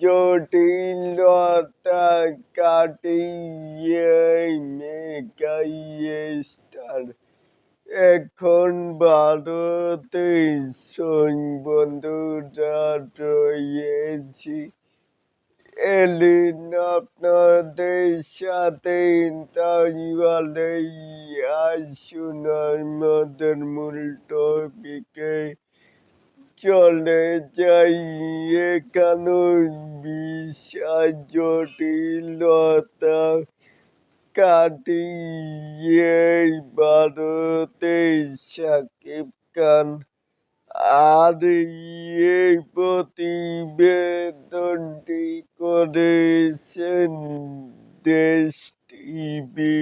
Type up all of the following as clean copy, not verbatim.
জটিলতা কাটিয়ে মেগাস্টার এখন ভারতে বন্ধুরা রয়েছি। এলিন আপনাদের সাথে তাহলে আসুন আমাদের মূল টপিকে চলে যাই। এখানে বিশাল জটিলতা কাটিয়ে ভারতে শাকিব খান আর এই প্রতিবেদনটি করেছেন দেশ টিভি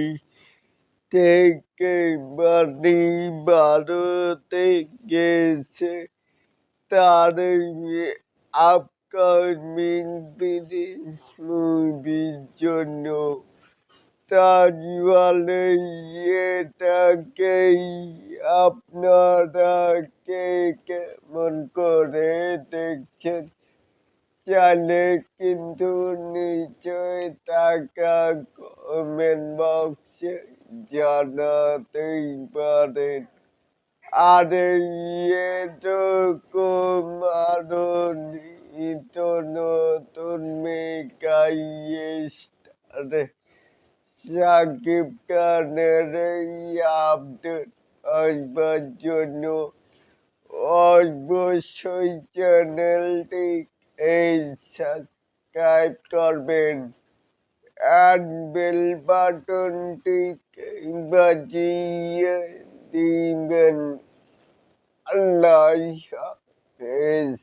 থেকে। মানে ভারতে গেছে তার আপকামিং বিদেশ মুভির জন্য। তাহলে এটাকেই আপনারা কে কেমন করে দেখছেন চাইলে কিন্তু নিচে থাকা কমেন্ট বক্সে জানাতেই পারেন। আর এরকম আরো নিত্য নতুন মেগাস্টার শাকিব খানের এই আপডেট আসবার জন্য অবশ্যই চ্যানেলটি সাবস্ক্রাইব করবেন আর বেল বাটনটি বাজিয়ে দিবেন। আল্লাহ হাফেজ।